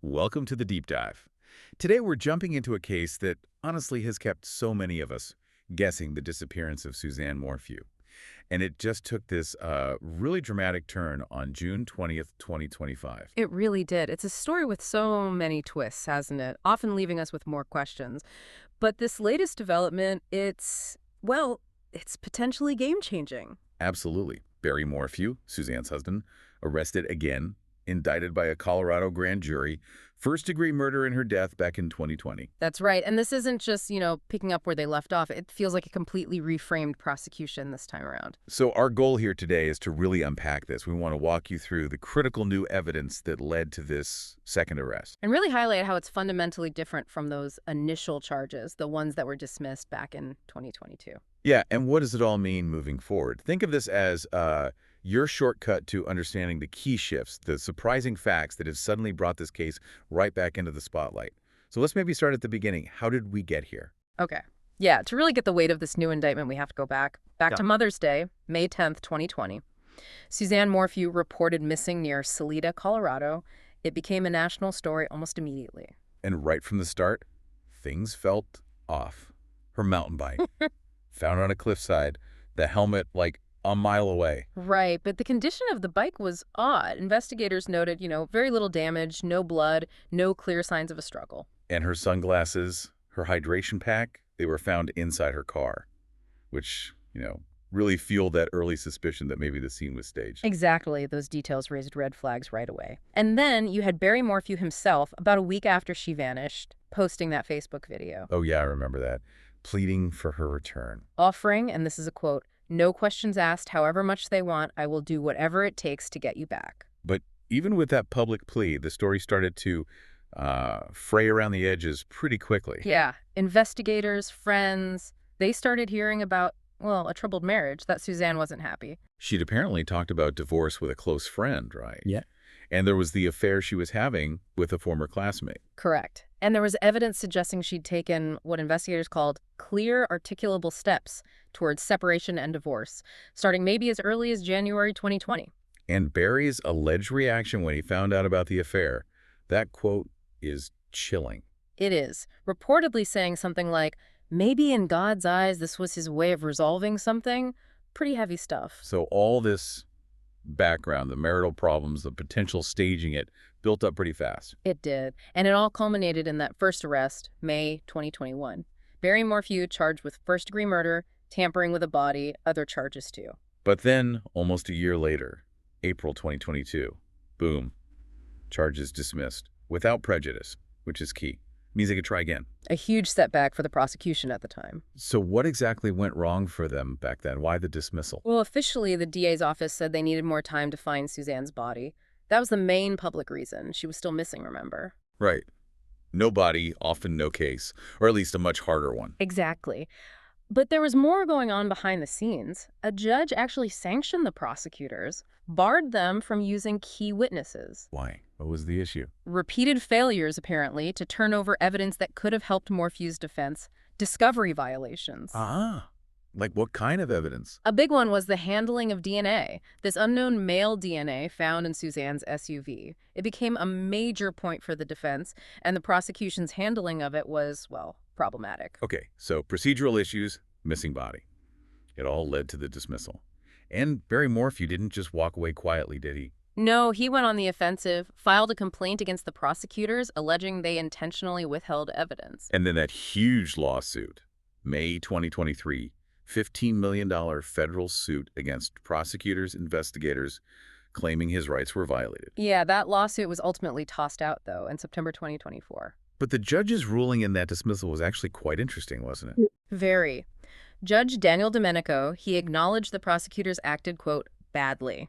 Welcome to the Deep Dive. Today we're jumping into a case that honestly has kept so many of us guessing the disappearance of Suzanne Morphew. And it just took this really dramatic turn on June 20th, 2025. It really did. It's a story with so many twists, hasn't it? Often leaving us with more questions. But this latest development, it's potentially game-changing. Absolutely. Barry Morphew, Suzanne's husband, arrested again, indicted by a Colorado grand jury, first-degree murder in her death back in 2020. That's right. And this isn't just, picking up where they left off. It feels like a completely reframed prosecution this time around. So our goal here today is to really unpack this. We want to walk you through the critical new evidence that led to this second arrest. And really highlight how it's fundamentally different from those initial charges, the ones that were dismissed back in 2022. Yeah, and what does it all mean moving forward? Think of this as your shortcut to understanding the key shifts, the surprising facts that have suddenly brought this case right back into the spotlight. So let's maybe start at the beginning. How did we get here? Okay. Yeah, to really get the weight of this new indictment, we have to go back to Mother's Day, May 10th, 2020. Suzanne Morphew reported missing near Salida, Colorado. It became a national story almost immediately. And right from the start, things felt off. Her mountain bike, found on a cliffside, the helmet like a mile away. Right, but the condition of the bike was odd. Investigators noted, very little damage, no blood, no clear signs of a struggle. And her sunglasses, her hydration pack, they were found inside her car, which, really fueled that early suspicion that maybe the scene was staged. Exactly. Those details raised red flags right away. And then you had Barry Morphew himself, about a week after she vanished, posting that Facebook video. Oh, yeah, I remember that. Pleading for her return. Offering, and this is a quote, "No questions asked, however much they want, I will do whatever it takes to get you back." But even with that public plea, the story started to fray around the edges pretty quickly. Yeah. Investigators, friends, they started hearing about, a troubled marriage, that Suzanne wasn't happy. She'd apparently talked about divorce with a close friend, right? Yeah. And there was the affair she was having with a former classmate. Correct. And there was evidence suggesting she'd taken what investigators called clear, articulable steps towards separation and divorce, starting maybe as early as January 2020. And Barry's alleged reaction when he found out about the affair, that quote is chilling. It is, reportedly saying something like, maybe in God's eyes this was his way of resolving something. Pretty heavy stuff. So all this background, the marital problems, the potential staging it, built up pretty fast. It did. And it all culminated in that first arrest, May 2021. Barry Morphew charged with first-degree murder, tampering with a body, other charges too. But then, almost a year later, April 2022, boom, charges dismissed without prejudice, which is key. Means they could try again. A huge setback for the prosecution at the time. So what exactly went wrong for them back then? Why the dismissal? Well, officially, the DA's office said they needed more time to find Suzanne's body. That was the main public reason. She was still missing, remember? Right. No body, often no case, or at least a much harder one. Exactly. But there was more going on behind the scenes. A judge actually sanctioned the prosecutors, barred them from using key witnesses. Why? What was the issue? Repeated failures, apparently, to turn over evidence that could have helped Morphew's defense. Discovery violations. Like what kind of evidence? A big one was the handling of DNA, this unknown male DNA found in Suzanne's SUV. It became a major point for the defense, and the prosecution's handling of it was, problematic. Okay, so procedural issues, missing body. It all led to the dismissal. And Barry Morphew didn't just walk away quietly, did he? No, he went on the offensive, filed a complaint against the prosecutors, alleging they intentionally withheld evidence. And then that huge lawsuit, May 2023, $15 million federal suit against prosecutors, investigators, claiming his rights were violated. Yeah, that lawsuit was ultimately tossed out, though, in September 2024. But the judge's ruling in that dismissal was actually quite interesting, wasn't it? Very. Judge Daniel Domenico, he acknowledged the prosecutors acted, quote, badly.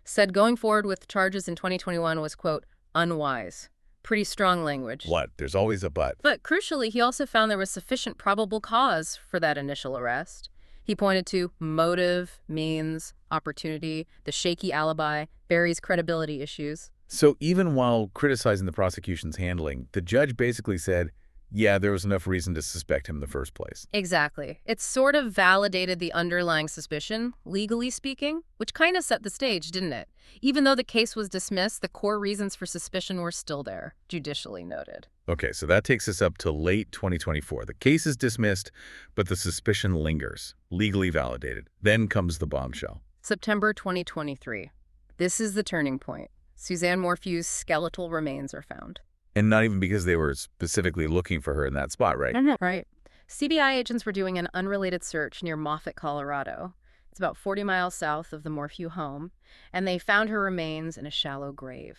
Said going forward with charges in 2021 was, quote, unwise. Pretty strong language. What? There's always a but. But crucially, he also found there was sufficient probable cause for that initial arrest. He pointed to motive, means, opportunity, the shaky alibi, Barry's credibility issues. So even while criticizing the prosecution's handling, the judge basically said, Yeah, there was enough reason to suspect him in the first place. Exactly. It sort of validated the underlying suspicion, legally speaking, which kind of set the stage, didn't it? Even though the case was dismissed, the core reasons for suspicion were still there, judicially noted. Okay, so that takes us up to late 2024. The case is dismissed, but the suspicion lingers, legally validated. Then comes the bombshell. September 2023. This is the turning point. Suzanne Morphew's skeletal remains are found. And not even because they were specifically looking for her in that spot, right? Right. CBI agents were doing an unrelated search near Moffett, Colorado. It's about 40 miles south of the Morphew home, and they found her remains in a shallow grave.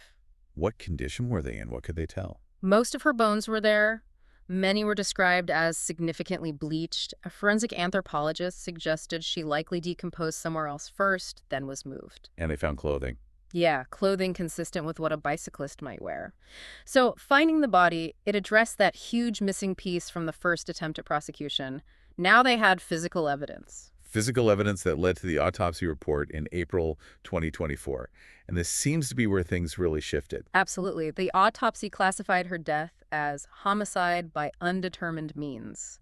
What condition were they in? What could they tell? Most of her bones were there. Many were described as significantly bleached. A forensic anthropologist suggested she likely decomposed somewhere else first, then was moved. And they found clothing. Yeah, clothing consistent with what a bicyclist might wear. So, finding the body, it addressed that huge missing piece from the first attempt at prosecution. Now they had physical evidence. Physical evidence that led to the autopsy report in April 2024. And this seems to be where things really shifted. Absolutely. The autopsy classified her death as homicide by undetermined means.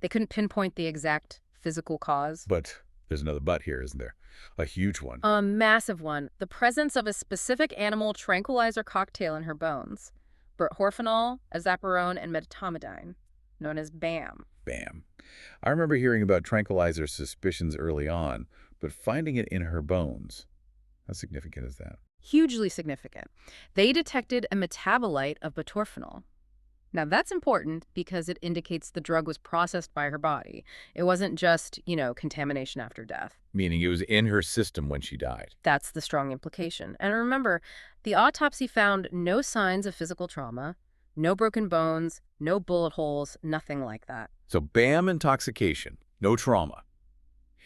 They couldn't pinpoint the exact physical cause. But there's another but here, isn't there? A huge one. A massive one. The presence of a specific animal tranquilizer cocktail in her bones. Horphenol, azaparone, and metamidine, known as BAM. Bam. I remember hearing about tranquilizer suspicions early on, but finding it in her bones, how significant is that? Hugely significant. They detected a metabolite of butorphanol. Now, that's important because it indicates the drug was processed by her body. It wasn't just, contamination after death. Meaning it was in her system when she died. That's the strong implication. And remember, the autopsy found no signs of physical trauma, no broken bones, no bullet holes, nothing like that. So BAM intoxication, no trauma.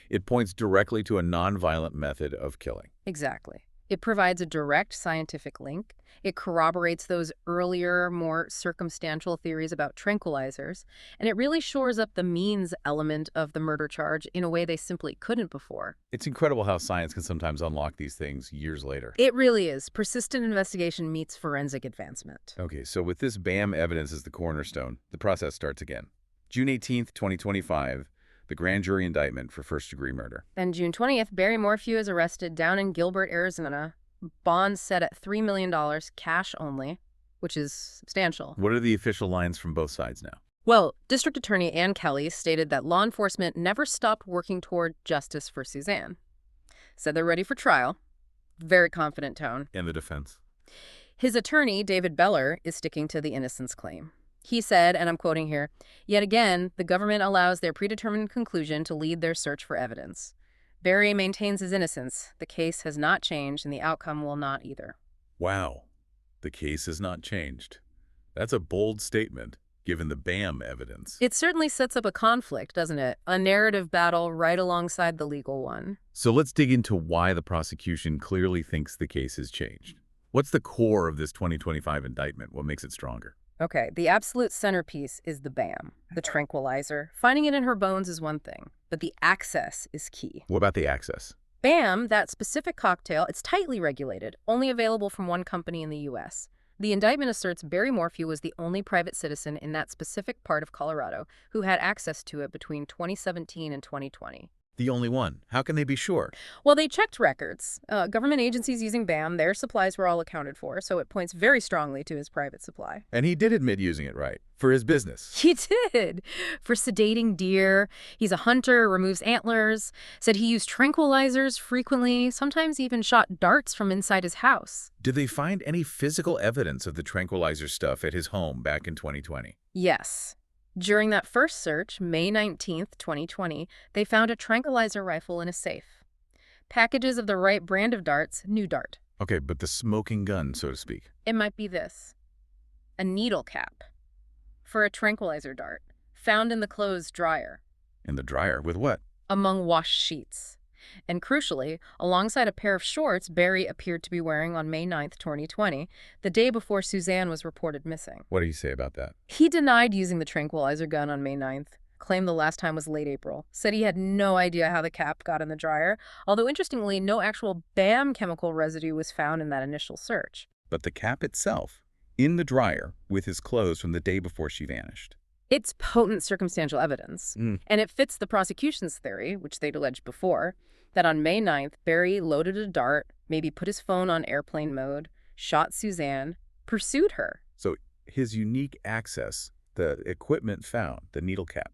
It points directly to a nonviolent method of killing. Exactly. It provides a direct scientific link. It corroborates those earlier, more circumstantial theories about tranquilizers, and it really shores up the means element of the murder charge in a way they simply couldn't before. It's incredible how science can sometimes unlock these things years later. It really is. Persistent investigation meets forensic advancement. Okay, so with this BAM evidence as the cornerstone, the process starts again. June 18th, 2025, the grand jury indictment for first-degree murder. Then June 20th, Barry Morphew is arrested down in Gilbert, Arizona. Bond set at $3 million, cash only, which is substantial. What are the official lines from both sides now? Well, District Attorney Ann Kelly stated that law enforcement never stopped working toward justice for Suzanne. Said they're ready for trial. Very confident tone. And the defense? His attorney, David Beller, is sticking to the innocence claim. He said, and I'm quoting here, "Yet again, the government allows their predetermined conclusion to lead their search for evidence. Barry maintains his innocence. The case has not changed, and the outcome will not either." Wow. The case has not changed. That's a bold statement, given the BAM evidence. It certainly sets up a conflict, doesn't it? A narrative battle right alongside the legal one. So let's dig into why the prosecution clearly thinks the case has changed. What's the core of this 2025 indictment? What makes it stronger? Okay, the absolute centerpiece is the BAM, the tranquilizer. Finding it in her bones is one thing, but the access is key. What about the access? BAM, that specific cocktail, it's tightly regulated, only available from one company in the U.S. The indictment asserts Barry Morphew was the only private citizen in that specific part of Colorado who had access to it between 2017 and 2020. The only one. How can they be sure? Well, they checked records. Government agencies using BAM, their supplies were all accounted for, so it points very strongly to his private supply. And he did admit using it, right? For his business. He did. For sedating deer. He's a hunter, removes antlers. Said he used tranquilizers frequently, sometimes even shot darts from inside his house. Did they find any physical evidence of the tranquilizer stuff at his home back in 2020? Yes. During that first search, May 19th, 2020, they found a tranquilizer rifle in a safe. Packages of the right brand of darts, new dart. Okay, but the smoking gun, so to speak. It might be this. A needle cap for a tranquilizer dart, found in the clothes dryer. In the dryer? With what? Among washed sheets. And crucially, alongside a pair of shorts Barry appeared to be wearing on May 9th, 2020, the day before Suzanne was reported missing. What do you say about that? He denied using the tranquilizer gun on May 9th, claimed the last time was late April, said he had no idea how the cap got in the dryer, although interestingly, no actual BAM chemical residue was found in that initial search. But the cap itself, in the dryer with his clothes from the day before she vanished. It's potent circumstantial evidence. And it fits the prosecution's theory, which they'd alleged before, that on May 9th, Barry loaded a dart, maybe put his phone on airplane mode, shot Suzanne, pursued her. So his unique access, the equipment found, the needle cap,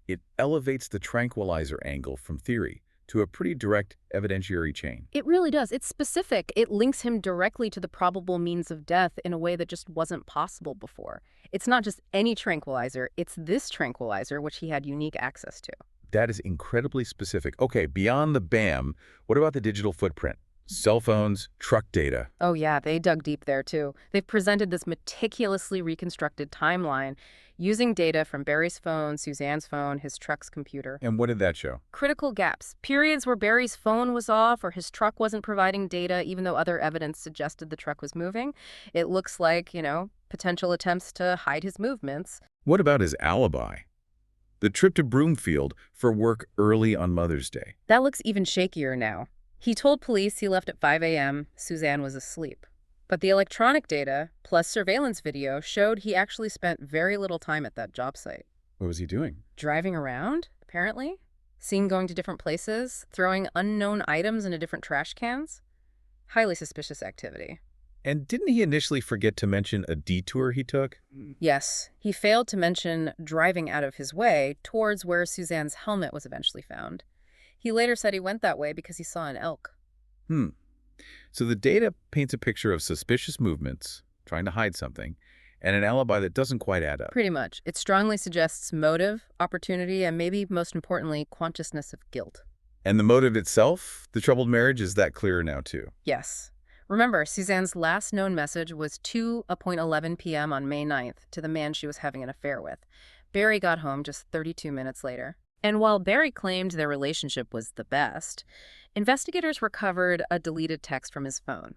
it elevates the tranquilizer angle from theory to a pretty direct evidentiary chain. It really does. It's specific. It links him directly to the probable means of death in a way that just wasn't possible before. It's not just any tranquilizer. It's this tranquilizer, which he had unique access to. That is incredibly specific. Okay, beyond the BAM, what about the digital footprint? Cell phones, truck data. Oh yeah, they dug deep there too. They've presented this meticulously reconstructed timeline using data from Barry's phone, Suzanne's phone, his truck's computer. And what did that show? Critical gaps. Periods where Barry's phone was off or his truck wasn't providing data even though other evidence suggested the truck was moving. It looks like, potential attempts to hide his movements. What about his alibi? The trip to Broomfield for work early on Mother's Day. That looks even shakier now. He told police he left at 5 a.m. Suzanne was asleep. But the electronic data, plus surveillance video, showed he actually spent very little time at that job site. What was he doing? Driving around, apparently. Seen going to different places, throwing unknown items into different trash cans. Highly suspicious activity. And didn't he initially forget to mention a detour he took? Yes, he failed to mention driving out of his way towards where Suzanne's helmet was eventually found. He later said he went that way because he saw an elk. So the data paints a picture of suspicious movements, trying to hide something, and an alibi that doesn't quite add up. Pretty much. It strongly suggests motive, opportunity, and maybe, most importantly, consciousness of guilt. And the motive itself, the troubled marriage, is that clearer now too? Yes. Remember, Suzanne's last known message was 2:11 p.m. on May 9th to the man she was having an affair with. Barry got home just 32 minutes later. And while Barry claimed their relationship was the best, investigators recovered a deleted text from his phone,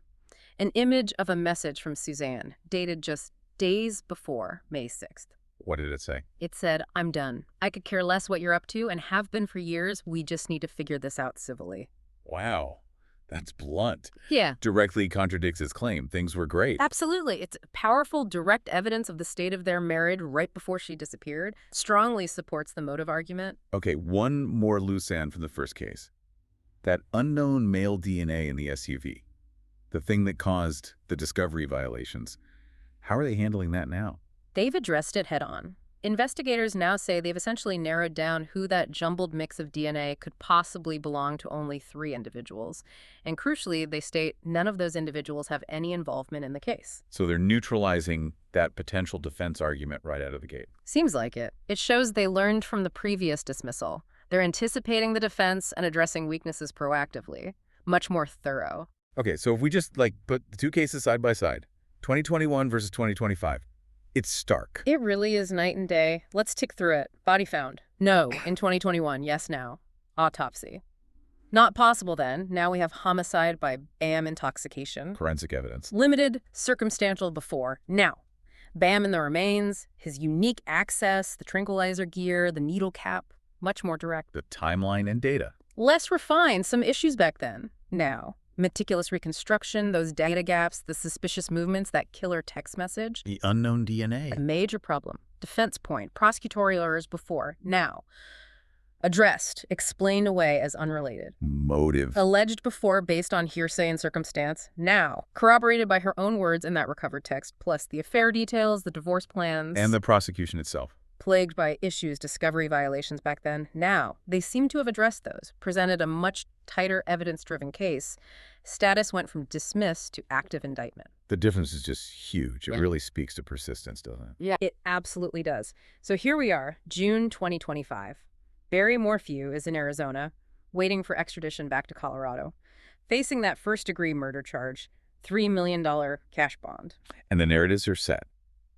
an image of a message from Suzanne, dated just days before May 6th. What did it say? It said, "I'm done. I could care less what you're up to and have been for years. We just need to figure this out civilly." Wow, that's blunt. Yeah. Directly contradicts his claim. Things were great. Absolutely. It's powerful, direct evidence of the state of their marriage right before she disappeared. Strongly supports the motive argument. Okay, one more loose end from the first case. That unknown male DNA in the SUV. The thing that caused the discovery violations. How are they handling that now? They've addressed it head on. Investigators now say they've essentially narrowed down who that jumbled mix of DNA could possibly belong to only 3 individuals. And crucially, they state none of those individuals have any involvement in the case. So they're neutralizing that potential defense argument right out of the gate. Seems like it. It shows they learned from the previous dismissal. They're anticipating the defense and addressing weaknesses proactively. Much more thorough. Okay, so if we just put the two cases side by side, 2021 versus 2025, it's stark. It really is night and day. Let's tick through it. Body found. No, in 2021. Yes, now. Autopsy. Not possible then. Now we have homicide by BAM intoxication. Forensic evidence. Limited, circumstantial before. Now. BAM in the remains, his unique access, the tranquilizer gear, the needle cap. Much more direct. The timeline and data. Less refined, some issues back then. Now. Meticulous reconstruction, those data gaps, the suspicious movements, that killer text message. The unknown DNA. A major problem. Defense point. Prosecutorial errors before. Now. Addressed. Explained away as unrelated. Motive. Alleged before based on hearsay and circumstance. Now. Corroborated by her own words in that recovered text, plus the affair details, the divorce plans. And the prosecution itself. Plagued by issues, discovery violations back then. Now, they seem to have addressed those, presented a much tighter evidence-driven case. Status went from dismissed to active indictment. The difference is just huge. It Yeah. really speaks to persistence, doesn't it? Yeah, it absolutely does. So here we are, June 2025. Barry Morphew is in Arizona, waiting for extradition back to Colorado, facing that first-degree murder charge, $3 million cash bond. And the narratives are set.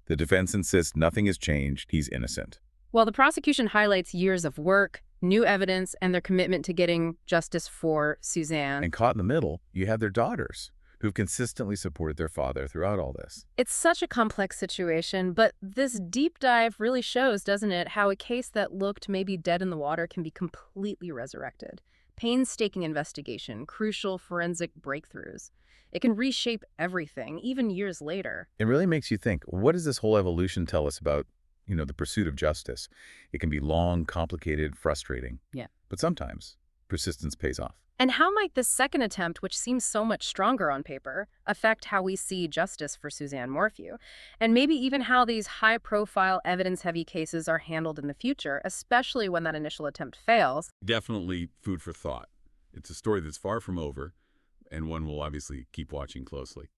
The defense insists nothing has changed. He's innocent. While the prosecution highlights years of work, new evidence, and their commitment to getting justice for Suzanne. And caught in the middle, you have their daughters, who've consistently supported their father throughout all this. It's such a complex situation, but this deep dive really shows, doesn't it, how a case that looked maybe dead in the water can be completely resurrected. Painstaking investigation, crucial forensic breakthroughs. It can reshape everything, even years later. It really makes you think, what does this whole evolution tell us about, the pursuit of justice? It can be long, complicated, frustrating. Yeah. But sometimes persistence pays off. And how might this second attempt, which seems so much stronger on paper, affect how we see justice for Suzanne Morphew? And maybe even how these high-profile, evidence-heavy cases are handled in the future, especially when that initial attempt fails. Definitely food for thought. It's a story that's far from over, and one we'll obviously keep watching closely.